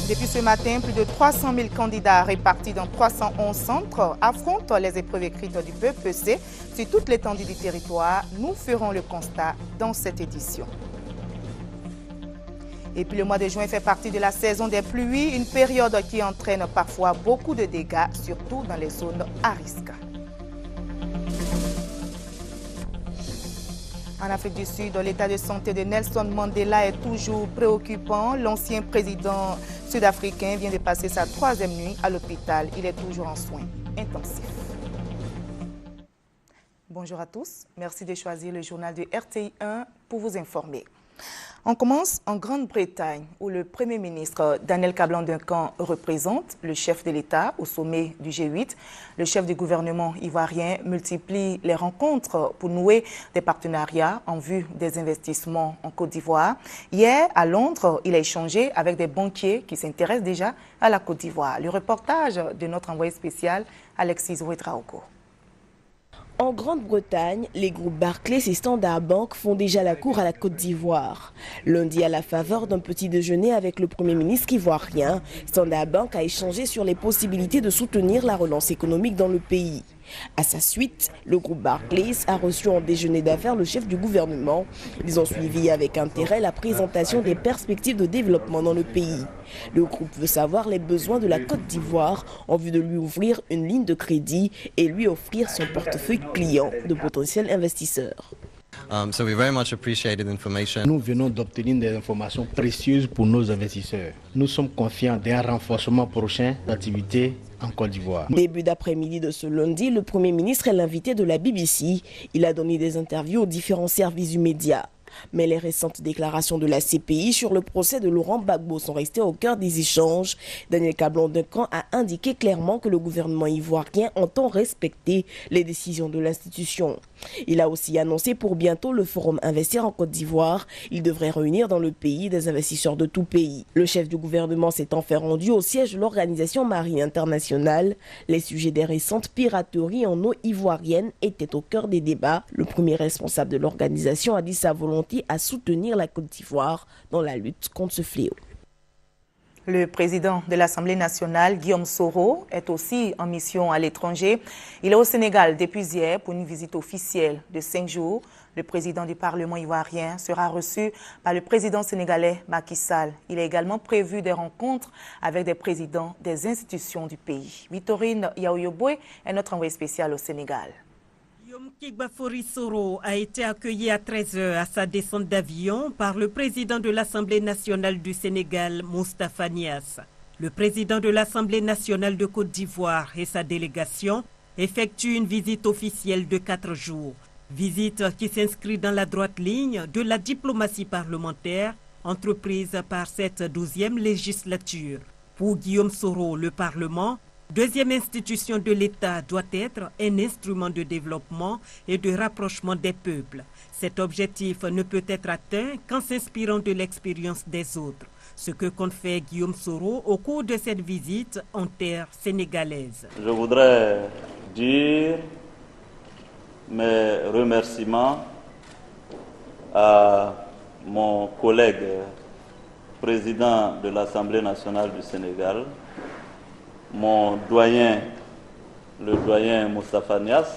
Depuis ce matin, plus de 300 000 candidats répartis dans 311 centres affrontent les épreuves écrites du BEPC sur toute l'étendue du territoire. Nous ferons le constat dans cette édition. Et puis le mois de juin fait partie de la saison des pluies, une période qui entraîne parfois beaucoup de dégâts, surtout dans les zones à risque. En Afrique du Sud, l'état de santé de Nelson Mandela est toujours préoccupant. L'ancien président sud-africain vient de passer sa 3e nuit à l'hôpital. Il est toujours en soins intensifs. Bonjour à tous. Merci de choisir le journal de RTI 1 pour vous informer. On commence en Grande-Bretagne, où le Premier ministre Daniel Kablan-Duncan représente le chef de l'État au sommet du G8. Le chef du gouvernement ivoirien multiplie les rencontres pour nouer des partenariats en vue des investissements en Côte d'Ivoire. Hier, à Londres, il a échangé avec des banquiers qui s'intéressent déjà à la Côte d'Ivoire. Le reportage de notre envoyé spécial, Alexis Ouedraogo. En Grande-Bretagne, les groupes Barclays et Standard Bank font déjà la cour à la Côte d'Ivoire. Lundi, à la faveur d'un petit déjeuner avec le Premier ministre ivoirien, Standard Bank a échangé sur les possibilités de soutenir la relance économique dans le pays. À sa suite, le groupe Barclays a reçu en déjeuner d'affaires le chef du gouvernement. Ils ont suivi avec intérêt la présentation des perspectives de développement dans le pays. Le groupe veut savoir les besoins de la Côte d'Ivoire en vue de lui ouvrir une ligne de crédit et lui offrir son portefeuille client de potentiels investisseurs. Nous venons d'obtenir des informations précieuses pour nos investisseurs. Nous sommes confiants d'un renforcement prochain d'activités en Côte d'Ivoire. Début d'après-midi de ce lundi, le Premier ministre est l'invité de la BBC. Il a donné des interviews aux différents services du média. Mais les récentes déclarations de la CPI sur le procès de Laurent Gbagbo sont restées au cœur des échanges. Daniel Kablan-Duncan a indiqué clairement que le gouvernement ivoirien entend respecter les décisions de l'institution. Il a aussi annoncé pour bientôt le forum Investir en Côte d'Ivoire. Il devrait réunir dans le pays des investisseurs de tout pays. Le chef du gouvernement s'est enfin rendu au siège de l'Organisation marine internationale. Les sujets des récentes pirateries en eau ivoirienne étaient au cœur des débats. Le premier responsable de l'organisation a dit sa volonté à soutenir la Côte d'Ivoire dans la lutte contre ce fléau. Le président de l'Assemblée nationale, Guillaume Soro, est aussi en mission à l'étranger. Il est au Sénégal depuis hier pour une visite officielle de 5 jours. Le président du Parlement ivoirien sera reçu par le président sénégalais Macky Sall. Il est également prévu des rencontres avec des présidents des institutions du pays. Victorine Yaoyoboué est notre envoyée spéciale au Sénégal. Guillaume Kigbafori Soro a été accueilli à 13h à sa descente d'avion par le président de l'Assemblée nationale du Sénégal, Moustapha Niasse. Le président de l'Assemblée nationale de Côte d'Ivoire et sa délégation effectuent une visite officielle de 4 jours. Visite qui s'inscrit dans la droite ligne de la diplomatie parlementaire entreprise par cette 12e législature. Pour Guillaume Soro, le Parlement, deuxième institution de l'État, doit être un instrument de développement et de rapprochement des peuples. Cet objectif ne peut être atteint qu'en s'inspirant de l'expérience des autres, ce que compte faire Guillaume Soro au cours de cette visite en terre sénégalaise. Je voudrais dire mes remerciements à mon collègue président de l'Assemblée nationale du Sénégal, mon doyen, le doyen Moustapha Niasse.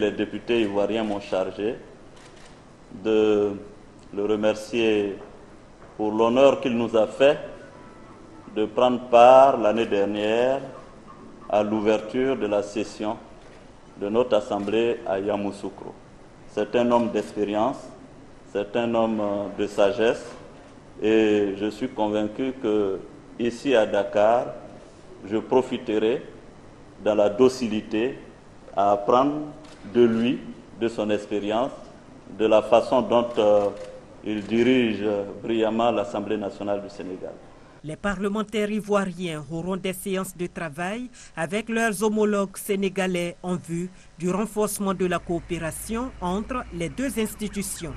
Les députés ivoiriens m'ont chargé de le remercier pour l'honneur qu'il nous a fait de prendre part l'année dernière à l'ouverture de la session de notre assemblée à Yamoussoukro. C'est un homme d'expérience, c'est un homme de sagesse et je suis convaincu que ici à Dakar, je profiterai dans la docilité à apprendre de lui, de son expérience, de la façon dont il dirige brillamment l'Assemblée nationale du Sénégal. Les parlementaires ivoiriens auront des séances de travail avec leurs homologues sénégalais en vue du renforcement de la coopération entre les deux institutions.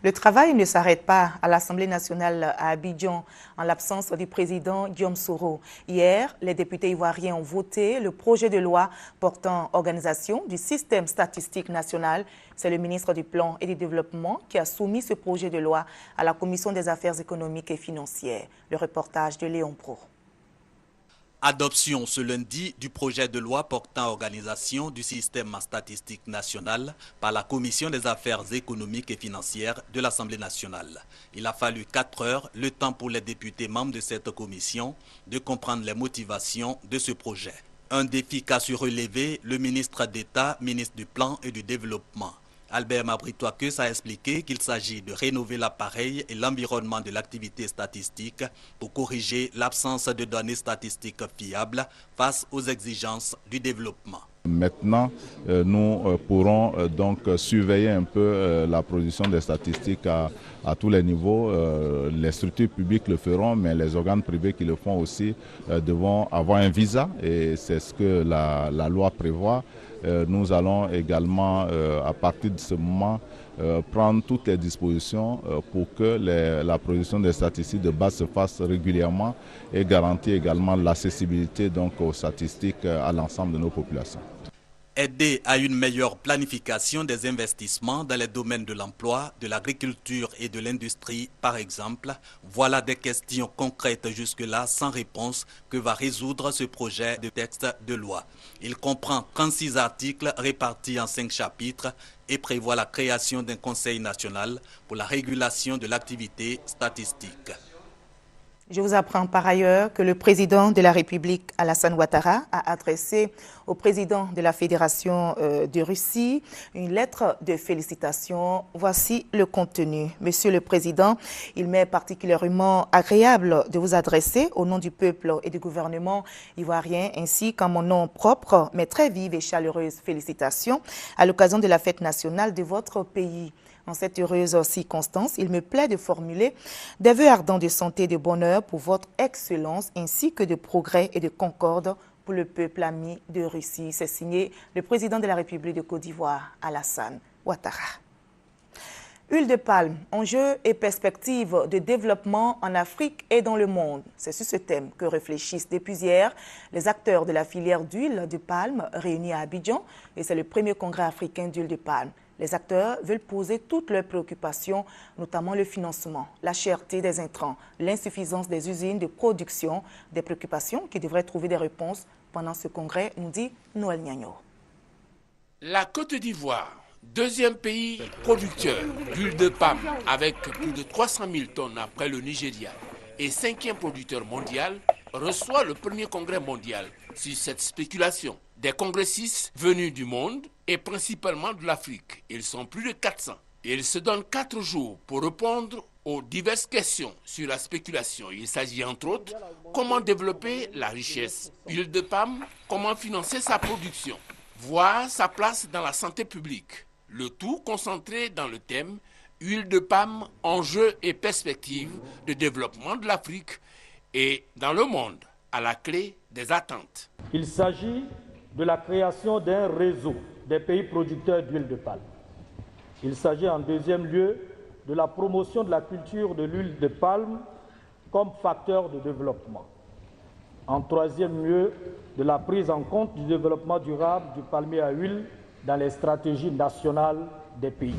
Le travail ne s'arrête pas à l'Assemblée nationale à Abidjan en l'absence du président Guillaume Soro. Hier, les députés ivoiriens ont voté le projet de loi portant organisation du système statistique national. C'est le ministre du Plan et du Développement qui a soumis ce projet de loi à la Commission des affaires économiques et financières. Le reportage de Léon Pro. Adoption ce lundi du projet de loi portant organisation du système statistique national par la Commission des affaires économiques et financières de l'Assemblée nationale. Il a fallu 4 heures, le temps pour les députés membres de cette commission de comprendre les motivations de ce projet. Un défi qu'a su relever le ministre d'État, ministre du Plan et du Développement. Albert Mabritoakeus a expliqué qu'il s'agit de rénover l'appareil et l'environnement de l'activité statistique pour corriger l'absence de données statistiques fiables face aux exigences du développement. Maintenant, nous pourrons donc surveiller un peu la production des statistiques à tous les niveaux. Les structures publiques le feront, mais les organes privés qui le font aussi devront avoir un visa et c'est ce que la loi prévoit. Nous allons également, à partir de ce moment, prendre toutes les dispositions pour que la production des statistiques de base se fasse régulièrement et garantir également l'accessibilité donc aux statistiques à l'ensemble de nos populations. Aider à une meilleure planification des investissements dans les domaines de l'emploi, de l'agriculture et de l'industrie, par exemple, voilà des questions concrètes jusque-là sans réponse que va résoudre ce projet de texte de loi. Il comprend 36 articles répartis en 5 chapitres et prévoit la création d'un conseil national pour la régulation de l'activité statistique. Je vous apprends par ailleurs que le président de la République, Alassane Ouattara, a adressé au président de la Fédération de Russie une lettre de félicitations. Voici le contenu. Monsieur le Président, il m'est particulièrement agréable de vous adresser au nom du peuple et du gouvernement ivoirien ainsi qu'en mon nom propre, mes très vives et chaleureuses félicitations à l'occasion de la fête nationale de votre pays. En cette heureuse circonstance, il me plaît de formuler des vœux ardents de santé et de bonheur pour votre excellence ainsi que de progrès et de concorde pour le peuple ami de Russie. C'est signé le président de la République de Côte d'Ivoire, Alassane Ouattara. Huile de palme, enjeux et perspectives de développement en Afrique et dans le monde. C'est sur ce thème que réfléchissent depuis hier les acteurs de la filière d'huile de palme réunis à Abidjan et c'est le premier congrès africain d'huile de palme. Les acteurs veulent poser toutes leurs préoccupations, notamment le financement, la cherté des intrants, l'insuffisance des usines de production, des préoccupations qui devraient trouver des réponses pendant ce congrès, nous dit Noël Niagno. La Côte d'Ivoire, deuxième pays producteur d'huile de palme avec plus de 300 000 tonnes après le Nigeria et 5e producteur mondial, reçoit le premier congrès mondial sur cette spéculation. Des congressistes venus du monde et principalement de l'Afrique. Ils sont plus de 400. Ils se donnent 4 jours pour répondre aux diverses questions sur la spéculation. Il s'agit entre autres comment développer la richesse. Huile de palme, comment financer sa production, voir sa place dans la santé publique. Le tout concentré dans le thème huile de palme, enjeux et perspectives de développement de l'Afrique et dans le monde, à la clé des attentes. Il s'agit de la création d'un réseau des pays producteurs d'huile de palme. Il s'agit en deuxième lieu de la promotion de la culture de l'huile de palme comme facteur de développement. En troisième lieu, de la prise en compte du développement durable du palmier à huile dans les stratégies nationales des pays.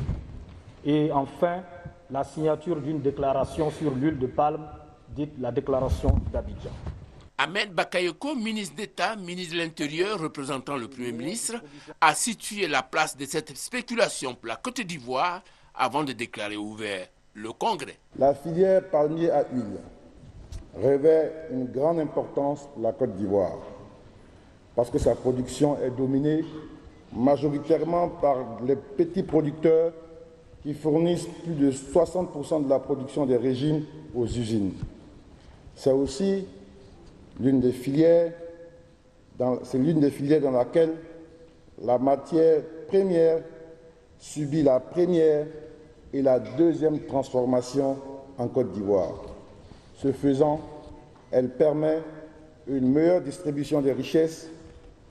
Et enfin, la signature d'une déclaration sur l'huile de palme, dite la déclaration d'Abidjan. Ahmed Bakayoko, ministre d'État, ministre de l'Intérieur, représentant le Premier ministre, a situé la place de cette spéculation pour la Côte d'Ivoire avant de déclarer ouvert le Congrès. La filière palmier à huile revêt une grande importance pour la Côte d'Ivoire parce que sa production est dominée majoritairement par les petits producteurs qui fournissent plus de 60% de la production des régimes aux usines. C'est aussi l'une des filières dans laquelle la matière première subit la première et la deuxième transformation en Côte d'Ivoire. Ce faisant, elle permet une meilleure distribution des richesses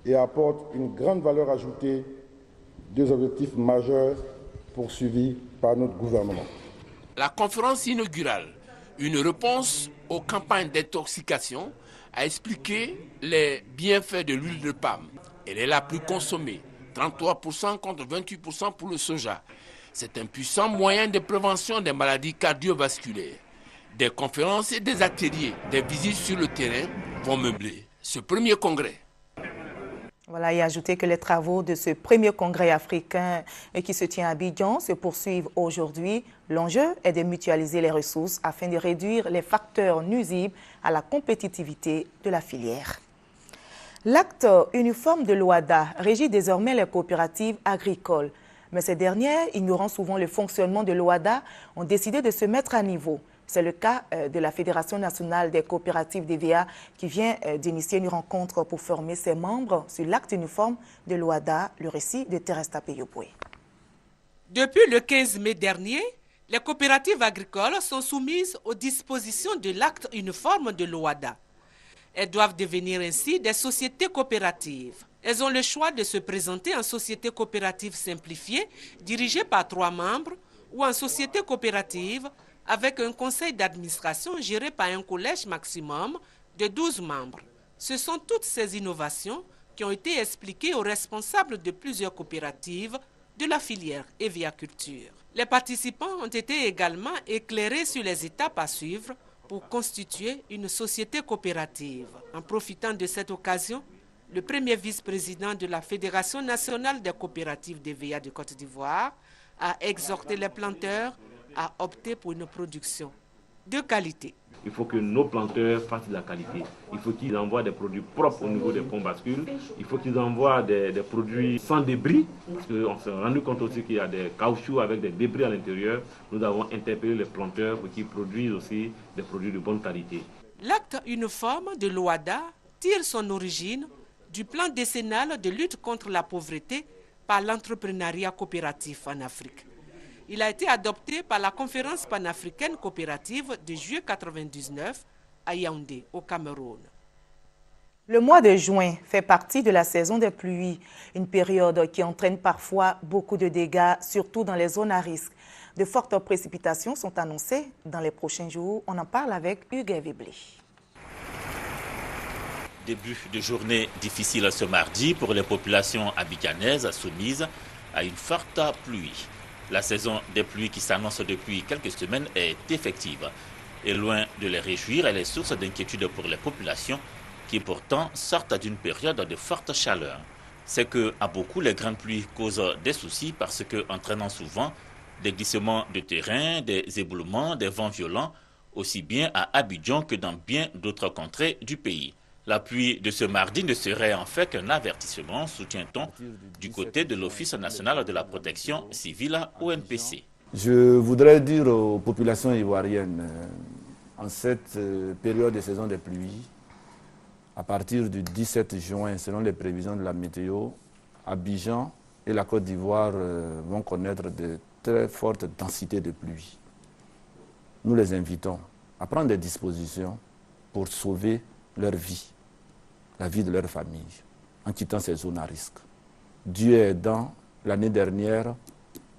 et apporte une grande valeur ajoutée, deux objectifs majeurs poursuivis par notre gouvernement. La conférence inaugurale, une réponse aux campagnes d'intoxication, a expliqué les bienfaits de l'huile de palme. Elle est la plus consommée, 33% contre 28% pour le soja. C'est un puissant moyen de prévention des maladies cardiovasculaires. Des conférences et des ateliers, des visites sur le terrain vont meubler ce premier congrès. Voilà, et ajouter que les travaux de ce premier congrès africain qui se tient à Abidjan se poursuivent aujourd'hui. L'enjeu est de mutualiser les ressources afin de réduire les facteurs nuisibles à la compétitivité de la filière. L'acte uniforme de l'OHADA régit désormais les coopératives agricoles. Mais ces dernières, ignorant souvent le fonctionnement de l'OHADA, ont décidé de se mettre à niveau. C'est le cas de la Fédération nationale des coopératives DVA qui vient d'initier une rencontre pour former ses membres sur l'acte uniforme de l'OHADA, le récit de Thérèse Tapeyoboué. Depuis le 15 mai dernier, les coopératives agricoles sont soumises aux dispositions de l'acte uniforme de l'OHADA. Elles doivent devenir ainsi des sociétés coopératives. Elles ont le choix de se présenter en société coopérative simplifiée, dirigée par 3 membres, ou en société coopérative avec un conseil d'administration géré par un collège maximum de 12 membres. Ce sont toutes ces innovations qui ont été expliquées aux responsables de plusieurs coopératives de la filière aviaculture. Les participants ont été également éclairés sur les étapes à suivre pour constituer une société coopérative. En profitant de cette occasion, le premier vice-président de la Fédération nationale des coopératives DVA de Côte d'Ivoire a exhorté les planteurs à opter pour une production de qualité. Il faut que nos planteurs fassent de la qualité. Il faut qu'ils envoient des produits propres au niveau des ponts bascules. Il faut qu'ils envoient des produits sans débris. Parce qu'on s'est rendu compte aussi qu'il y a des caoutchoucs avec des débris à l'intérieur. Nous avons interpellé les planteurs pour qu'ils produisent aussi des produits de bonne qualité. L'acte uniforme de l'OHADA tire son origine du plan décennal de lutte contre la pauvreté par l'entrepreneuriat coopératif en Afrique. Il a été adopté par la conférence panafricaine coopérative de juillet 1999 à Yaoundé, au Cameroun. Le mois de juin fait partie de la saison des pluies, une période qui entraîne parfois beaucoup de dégâts, surtout dans les zones à risque. De fortes précipitations sont annoncées dans les prochains jours. On en parle avec Hugues Webley. Début de journée difficile ce mardi pour les populations abidjanaises soumises à une forte pluie. La saison des pluies qui s'annonce depuis quelques semaines est effective. Et loin de les réjouir, elle est source d'inquiétude pour les populations qui pourtant sortent d'une période de forte chaleur. C'est que à beaucoup les grandes pluies causent des soucis parce que entraînant souvent des glissements de terrain, des éboulements, des vents violents, aussi bien à Abidjan que dans bien d'autres contrées du pays. La pluie de ce mardi ne serait en fait qu'un avertissement, soutient-on, du côté de l'Office national de la protection civile, ONPC. Je voudrais dire aux populations ivoiriennes, en cette période de saison des pluies, à partir du 17 juin, selon les prévisions de la météo, Abidjan et la Côte d'Ivoire vont connaître de très fortes densités de pluie. Nous les invitons à prendre des dispositions pour sauver leur vie, la vie de leur famille, en quittant ces zones à risque. Dieu aidant, l'année dernière,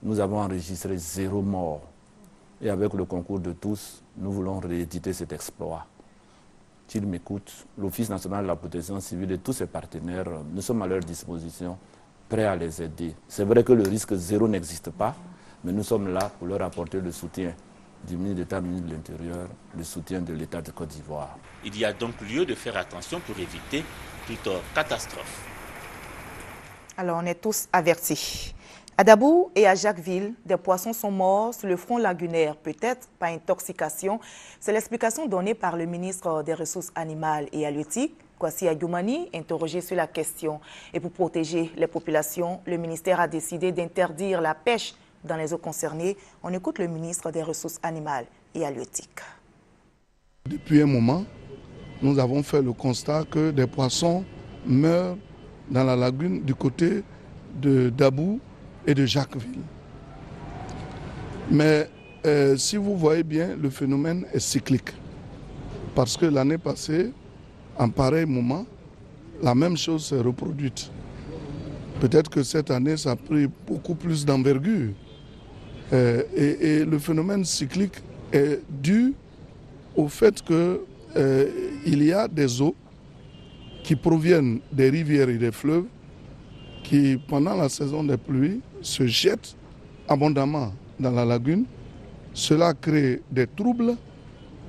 nous avons enregistré 0 mort. Et avec le concours de tous, nous voulons rééditer cet exploit. S'ils m'écoutent, l'Office national de la protection civile et tous ses partenaires, nous sommes à leur disposition, prêts à les aider. C'est vrai que le risque 0 n'existe pas, mais nous sommes là pour leur apporter le soutien du ministre d'État, ministre de l'Intérieur, le soutien de l'État de Côte d'Ivoire. Il y a donc lieu de faire attention pour éviter toute catastrophe. Alors, on est tous avertis. À Dabou et à Jacquesville, des poissons sont morts sur le front lagunaire, peut-être par intoxication. C'est l'explication donnée par le ministre des Ressources animales et halieutiques, Kwasi Ayoumani, interrogé sur la question. Et pour protéger les populations, le ministère a décidé d'interdire la pêche dans les eaux concernées. On écoute le ministre des Ressources animales et halieutiques. Depuis un moment, nous avons fait le constat que des poissons meurent dans la lagune du côté de Dabou et de Jacquesville. Mais si vous voyez bien, le phénomène est cyclique. Parce que l'année passée, en pareil moment, la même chose s'est reproduite. Peut-être que cette année, ça a pris beaucoup plus d'envergure. Et le phénomène cyclique est dû au fait qu'il y a des eaux qui proviennent des rivières et des fleuves qui, pendant la saison des pluies, se jettent abondamment dans la lagune. Cela crée des troubles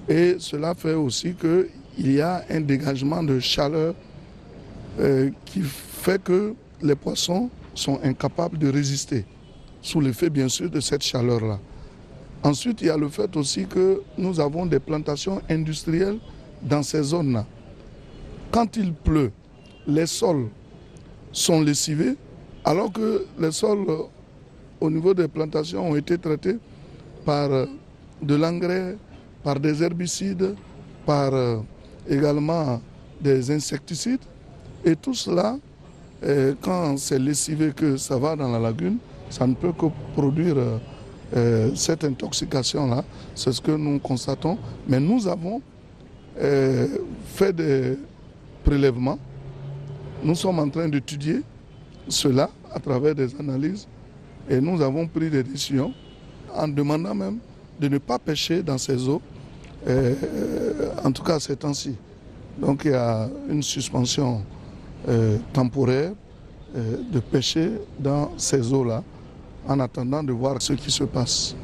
et cela fait aussi qu'il y a un dégagement de chaleur qui fait que les poissons sont incapables de résister, sous l'effet bien sûr de cette chaleur-là. Ensuite, il y a le fait aussi que nous avons des plantations industrielles dans ces zones-là. Quand il pleut, les sols sont lessivés, alors que les sols au niveau des plantations ont été traités par de l'engrais, par des herbicides, par également des insecticides. Et tout cela, quand c'est lessivé que ça va dans la lagune, ça ne peut que produire cette intoxication-là. C'est ce que nous constatons. Mais nous avons fait des prélèvements. Nous sommes en train d'étudier cela à travers des analyses et nous avons pris des décisions en demandant même de ne pas pêcher dans ces eaux, en tout cas ces temps-ci. Donc il y a une suspension temporaire de pêcher dans ces eaux-là en attendant de voir ce qui se passe.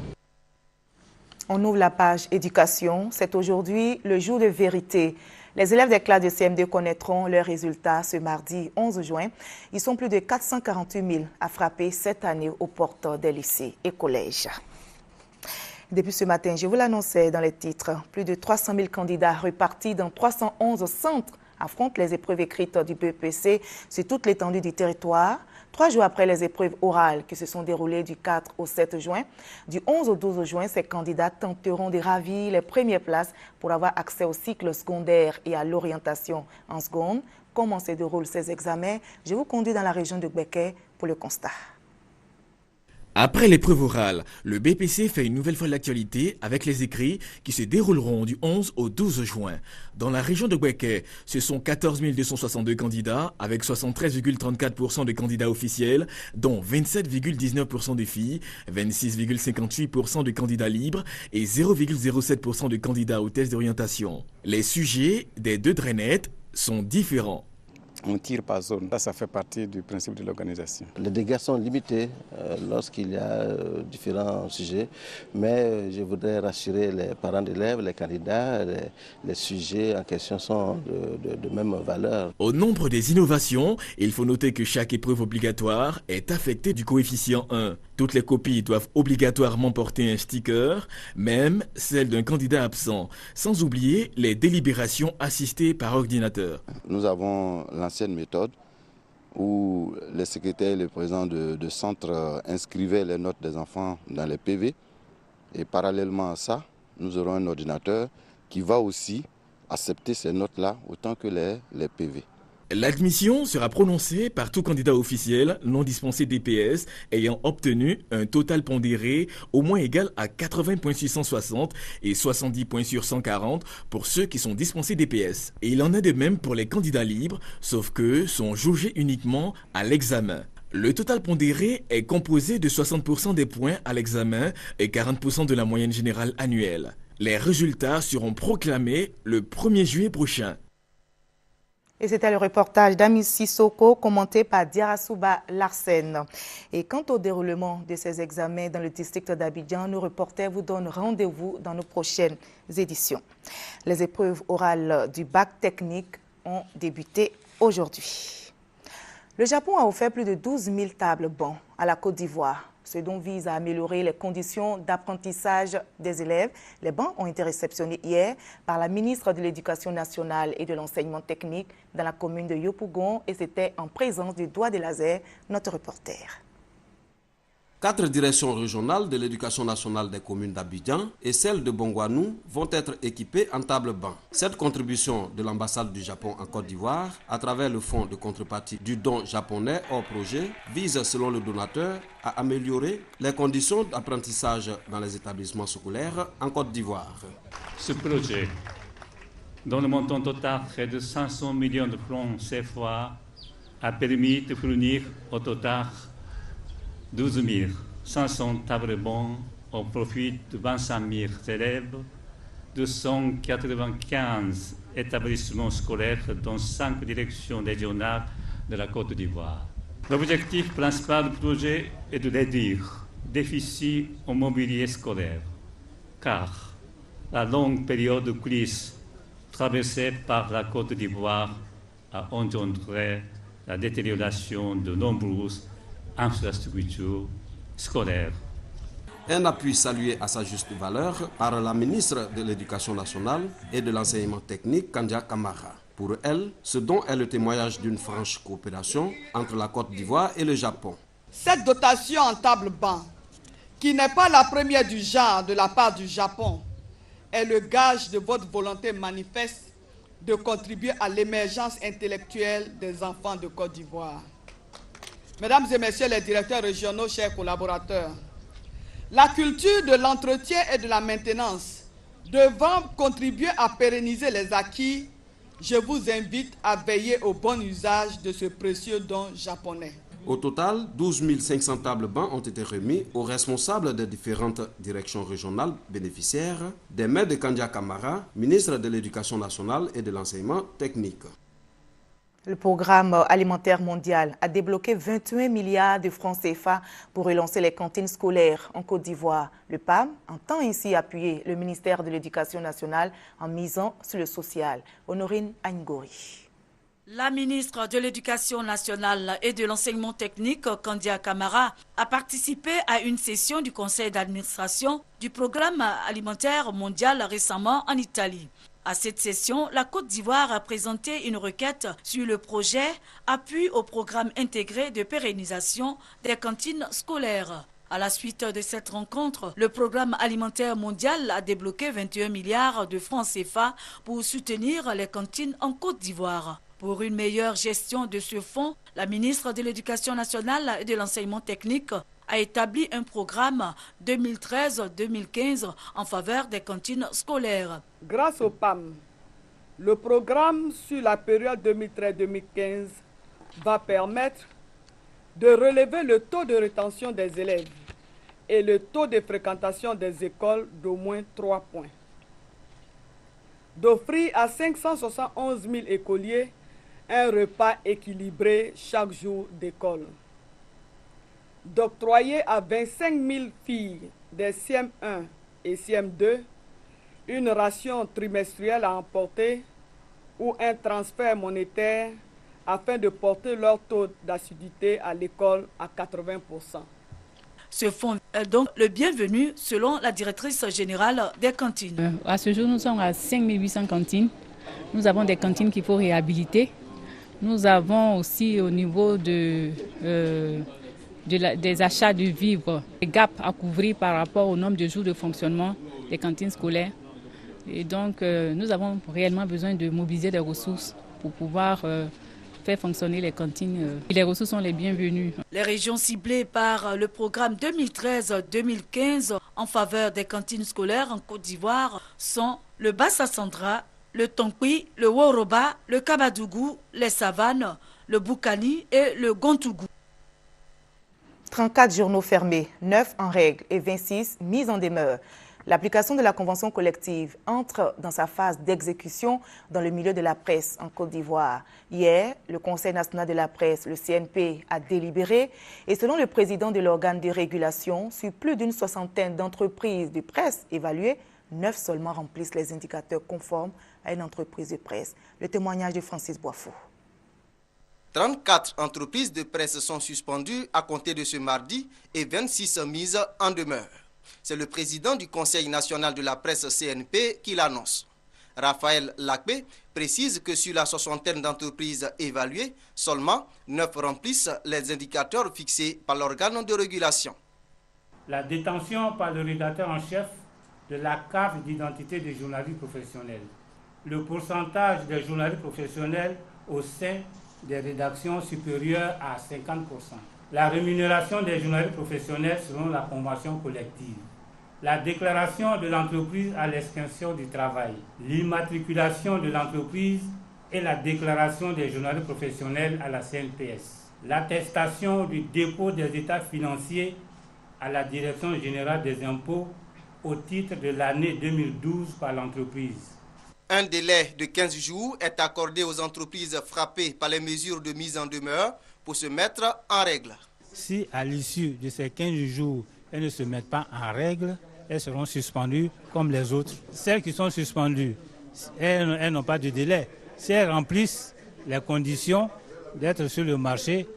On ouvre la page éducation. C'est aujourd'hui le jour de vérité. Les élèves des classes de CM2 connaîtront leurs résultats ce mardi 11 juin. Ils sont plus de 448 000 à frapper cette année aux portes des lycées et collèges. Depuis ce matin, je vous l'annonçais dans les titres, plus de 300 000 candidats repartis dans 311 centres affrontent les épreuves écrites du BEPC sur toute l'étendue du territoire. 3 jours après les épreuves orales qui se sont déroulées du 4 au 7 juin, du 11 au 12 juin, ces candidats tenteront de ravir les premières places pour avoir accès au cycle secondaire et à l'orientation en seconde. Comment se déroulent ces examens? Je vous conduis dans la région de Gbeke pour le constat. Après l'épreuve orale, le BPC fait une nouvelle fois l'actualité avec les écrits qui se dérouleront du 11 au 12 juin. Dans la région de Gbeke, ce sont 14 262 candidats avec 73,34% de candidats officiels, dont 27,19% de filles, 26,58% de candidats libres et 0,07% de candidats aux tests d'orientation. Les sujets des deux drainettes sont différents. On tire par zone. Ça fait partie du principe de l'organisation. Les dégâts sont limités lorsqu'il y a différents sujets, mais je voudrais rassurer les parents d'élèves, les candidats, les sujets en question sont de même valeur. Au nombre des innovations, il faut noter que chaque épreuve obligatoire est affectée du coefficient 1. Toutes les copies doivent obligatoirement porter un sticker, même celle d'un candidat absent, sans oublier les délibérations assistées par ordinateur. Nous avons l'ancienne méthode où les secrétaires et les présidents de centre inscrivaient les notes des enfants dans les PV. Et parallèlement à ça, nous aurons un ordinateur qui va aussi accepter ces notes-là autant que les PV. L'admission sera prononcée par tout candidat officiel non dispensé DPS ayant obtenu un total pondéré au moins égal à 80 points sur 160 et 70 points sur 140 pour ceux qui sont dispensés DPS. Et il en est de même pour les candidats libres, sauf qu'eux sont jaugés uniquement à l'examen. Le total pondéré est composé de 60% des points à l'examen et 40% de la moyenne générale annuelle. Les résultats seront proclamés le 1er juillet prochain. Et c'était le reportage d'Amis Sissoko commenté par Diarasouba Larsen. Et quant au déroulement de ces examens dans le district d'Abidjan, nos reporters vous donnent rendez-vous dans nos prochaines éditions. Les épreuves orales du bac technique ont débuté aujourd'hui. Le Japon a offert plus de 12 000 tables bancs à la Côte d'Ivoire. Ce dont vise à améliorer les conditions d'apprentissage des élèves. Les bancs ont été réceptionnés hier par la ministre de l'Éducation nationale et de l'enseignement technique dans la commune de Yopougon et c'était en présence du doigt de laser, notre reporter. 4 directions régionales de l'éducation nationale des communes d'Abidjan et celle de Bongwanou vont être équipées en table-banc. Cette contribution de l'ambassade du Japon en Côte d'Ivoire, à travers le fonds de contrepartie du don japonais hors projet, vise, selon le donateur, à améliorer les conditions d'apprentissage dans les établissements scolaires en Côte d'Ivoire. Ce projet, dont le montant total est de 500 millions de francs CFA, a permis de fournir au total 12 500 tables bancs au profit de 25 000 élèves, 295 établissements scolaires dans 5 directions régionales de la Côte d'Ivoire. L'objectif principal du projet est de réduire le déficit en mobilier scolaire, car la longue période de crise traversée par la Côte d'Ivoire a engendré la détérioration de nombreuses infrastructures scolaires. Un appui salué à sa juste valeur par la ministre de l'Éducation nationale et de l'enseignement technique, Kandia Kamara. Pour elle, ce don est le témoignage d'une franche coopération entre la Côte d'Ivoire et le Japon. Cette dotation en table-banc, qui n'est pas la première du genre de la part du Japon, est le gage de votre volonté manifeste de contribuer à l'émergence intellectuelle des enfants de Côte d'Ivoire. Mesdames et messieurs les directeurs régionaux, chers collaborateurs, la culture de l'entretien et de la maintenance devant contribuer à pérenniser les acquis, je vous invite à veiller au bon usage de ce précieux don japonais. Au total, 12 500 tables-bancs ont été remis aux responsables des différentes directions régionales bénéficiaires, des maires de Kandia Kamara, ministre de l'Éducation nationale et de l'enseignement technique. Le programme alimentaire mondial a débloqué 21 milliards de francs CFA pour relancer les cantines scolaires en Côte d'Ivoire. Le PAM entend ainsi appuyer le ministère de l'Éducation nationale en misant sur le social. Honorine Aingori. La ministre de l'Éducation nationale et de l'enseignement technique, Kandia Kamara, a participé à une session du conseil d'administration du programme alimentaire mondial récemment en Italie. À cette session, la Côte d'Ivoire a présenté une requête sur le projet appui au programme intégré de pérennisation des cantines scolaires. À la suite de cette rencontre, le programme alimentaire mondial a débloqué 21 milliards de francs CFA pour soutenir les cantines en Côte d'Ivoire. Pour une meilleure gestion de ce fonds, la ministre de l'Éducation nationale et de l'enseignement technique a établi un programme 2013-2015 en faveur des cantines scolaires. Grâce au PAM, le programme sur la période 2013-2015 va permettre de relever le taux de rétention des élèves et le taux de fréquentation des écoles d'au moins 3 points, d'offrir à 571 000 écoliers un repas équilibré chaque jour d'école, d'octroyer à 25 000 filles des CM1 et CM2 une ration trimestrielle à emporter ou un transfert monétaire afin de porter leur taux d'assiduité à l'école à 80%. Ce fonds est donc le bienvenu selon la directrice générale des cantines. À ce jour, nous sommes à 5 800 cantines. Nous avons des cantines qu'il faut réhabiliter. Nous avons aussi au niveau des achats de vivres, des gaps à couvrir par rapport au nombre de jours de fonctionnement des cantines scolaires. Et donc, nous avons réellement besoin de mobiliser des ressources pour pouvoir faire fonctionner les cantines. Les ressources sont les bienvenues. Les régions ciblées par le programme 2013-2015 en faveur des cantines scolaires en Côte d'Ivoire sont le Bassa-Sandra, le Tonkwi, le Woroba, le Kabadougou, les Savanes, le Boukani et le Gontougou. 34 journaux fermés, 9 en règle et 26 mis en demeure. L'application de la convention collective entre dans sa phase d'exécution dans le milieu de la presse en Côte d'Ivoire. Hier, le Conseil national de la presse, le CNP, a délibéré et selon le président de l'organe de régulation, sur plus d'une soixantaine d'entreprises de presse évaluées, 9 seulement remplissent les indicateurs conformes à une entreprise de presse. Le témoignage de Francis Boifou. 34 entreprises de presse sont suspendues à compter de ce mardi et 26 mises en demeure. C'est le président du Conseil national de la presse CNP qui l'annonce. Raphaël Lakbe précise que sur la soixantaine d'entreprises évaluées, seulement 9 remplissent les indicateurs fixés par l'organe de régulation. La détention par le rédacteur en chef de la carte d'identité des journalistes professionnels, le pourcentage des journalistes professionnels au sein des rédactions supérieures à 50%, la rémunération des journalistes professionnels selon la convention collective, la déclaration de l'entreprise à l'extinction du travail, l'immatriculation de l'entreprise et la déclaration des journalistes professionnels à la CNPS, l'attestation du dépôt des états financiers à la Direction générale des impôts au titre de l'année 2012 par l'entreprise. Un délai de 15 jours est accordé aux entreprises frappées par les mesures de mise en demeure pour se mettre en règle. Si à l'issue de ces 15 jours, elles ne se mettent pas en règle, elles seront suspendues comme les autres. Celles qui sont suspendues, elles n'ont pas de délai. Si elles remplissent les conditions d'être sur le marché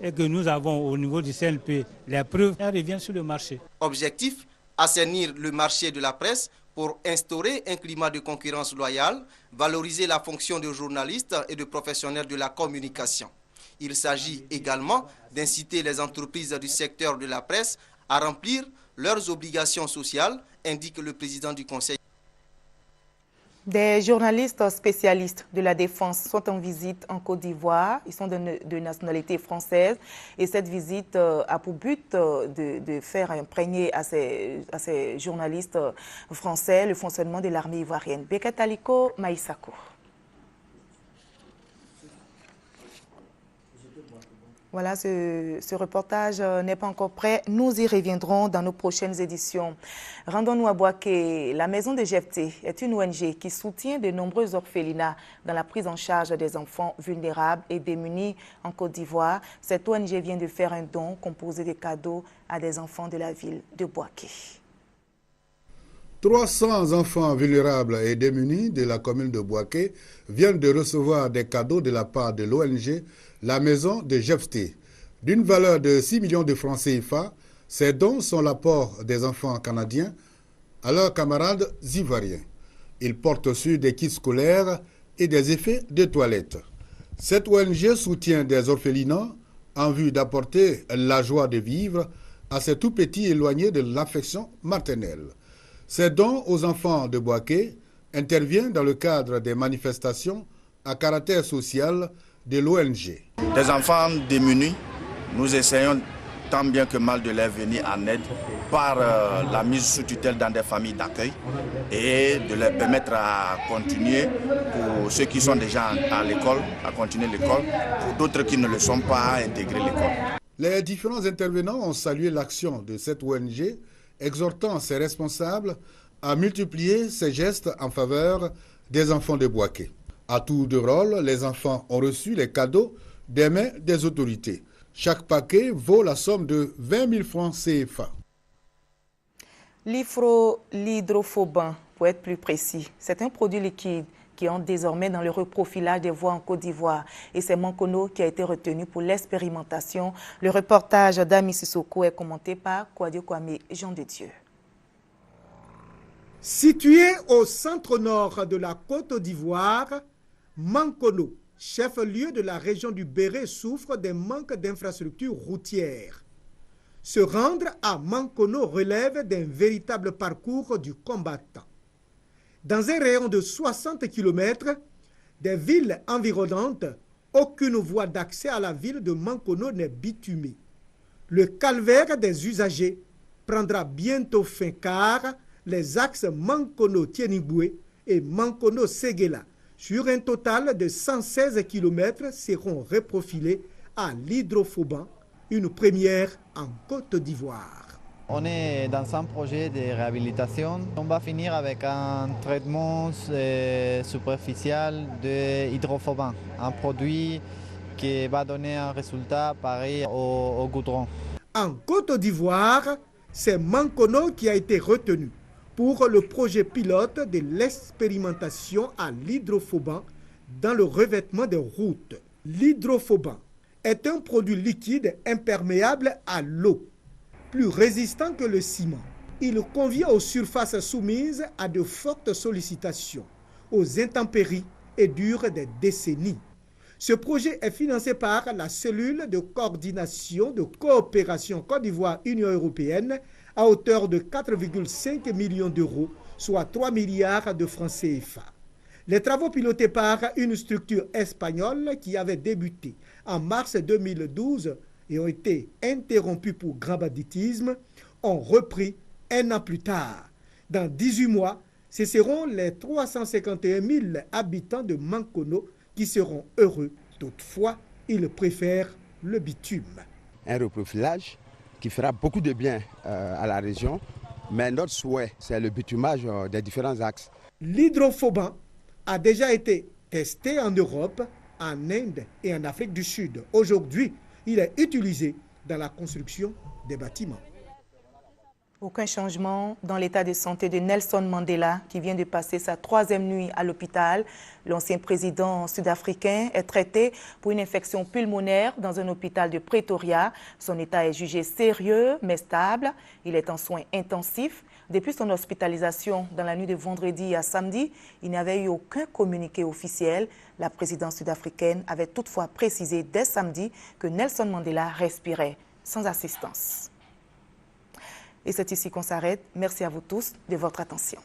et que nous avons au niveau du CNP les preuves, elles reviennent sur le marché. Objectif, assainir le marché de la presse pour instaurer un climat de concurrence loyale, valoriser la fonction de journalistes et de professionnels de la communication. Il s'agit également d'inciter les entreprises du secteur de la presse à remplir leurs obligations sociales, indique le président du Conseil. Des journalistes spécialistes de la défense sont en visite en Côte d'Ivoire. Ils sont de nationalité française et cette visite a pour but de faire imprégner à ces journalistes français le fonctionnement de l'armée ivoirienne. Bekataliko Maïsako. Voilà, ce reportage n'est pas encore prêt. Nous y reviendrons dans nos prochaines éditions. Rendons-nous à Bouaké. La Maison de Jephté est une ONG qui soutient de nombreux orphelinats dans la prise en charge des enfants vulnérables et démunis en Côte d'Ivoire. Cette ONG vient de faire un don composé de cadeaux à des enfants de la ville de Bouaké. 300 enfants vulnérables et démunis de la commune de Bouaké viennent de recevoir des cadeaux de la part de l'ONG La Maison de Jephté. D'une valeur de 6 millions de francs CFA, ces dons sont l'apport des enfants canadiens à leurs camarades ivoiriens. Ils portent sur des kits scolaires et des effets de toilette. Cette ONG soutient des orphelinats en vue d'apporter la joie de vivre à ces tout-petits éloignés de l'affection maternelle. Ces dons aux enfants de Bouaké interviennent dans le cadre des manifestations à caractère social de l'ONG. Des enfants démunis, nous essayons tant bien que mal de les venir en aide par la mise sous tutelle dans des familles d'accueil et de les permettre à continuer, pour ceux qui sont déjà à l'école, à continuer l'école, pour d'autres qui ne le sont pas, à intégrer l'école. Les différents intervenants ont salué l'action de cette ONG, exhortant ses responsables à multiplier ces gestes en faveur des enfants de Bouaké. À tour de rôle, les enfants ont reçu les cadeaux des mains des autorités. Chaque paquet vaut la somme de 20 000 francs CFA. L'hydrophobin, pour être plus précis, c'est un produit liquide qui entre désormais dans le reprofilage des voies en Côte d'Ivoire. Et c'est Mankono qui a été retenu pour l'expérimentation. Le reportage d'Ami Sissoko est commenté par Kouadio Kwame Jean de Dieu. Situé au centre-nord de la Côte d'Ivoire, Mankono, chef-lieu de la région du Béret, souffre d'un manque d'infrastructures routières. Se rendre à Mankono relève d'un véritable parcours du combattant. Dans un rayon de 60 km des villes environnantes, aucune voie d'accès à la ville de Mankono n'est bitumée. Le calvaire des usagers prendra bientôt fin car les axes Mankono-Tieniboué et Mankono-Séguéla, sur un total de 116 km, seront reprofilés à l'hydrophoban, une première en Côte d'Ivoire. On est dans un projet de réhabilitation. On va finir avec un traitement superficiel de hydrophoban, un produit qui va donner un résultat pareil au goudron. En Côte d'Ivoire, c'est Mankono qui a été retenu pour le projet pilote de l'expérimentation à l'hydrophoban dans le revêtement des routes. L'hydrophoban est un produit liquide imperméable à l'eau, plus résistant que le ciment. Il convient aux surfaces soumises à de fortes sollicitations, aux intempéries et dure des décennies. Ce projet est financé par la cellule de coordination de coopération Côte d'Ivoire-Union européenne à hauteur de 4,5 millions d'euros, soit 3 milliards de francs CFA. Les travaux pilotés par une structure espagnole qui avait débuté en mars 2012 et ont été interrompus pour grand banditisme, ont repris un an plus tard. Dans 18 mois, ce seront les 351 000 habitants de Mankono qui seront heureux. Toutefois, ils préfèrent le bitume. Un reprofilage qui fera beaucoup de bien à la région. Mais notre souhait, c'est le bitumage des différents axes. L'hydrophoban a déjà été testé en Europe, en Inde et en Afrique du Sud. Aujourd'hui, il est utilisé dans la construction des bâtiments. Aucun changement dans l'état de santé de Nelson Mandela, qui vient de passer sa 3e nuit à l'hôpital. L'ancien président sud-africain est traité pour une infection pulmonaire dans un hôpital de Pretoria. Son état est jugé sérieux mais stable. Il est en soins intensifs. Depuis son hospitalisation dans la nuit de vendredi à samedi, il n'y avait eu aucun communiqué officiel. La présidence sud-africaine avait toutefois précisé dès samedi que Nelson Mandela respirait sans assistance. Et c'est ici qu'on s'arrête. Merci à vous tous de votre attention.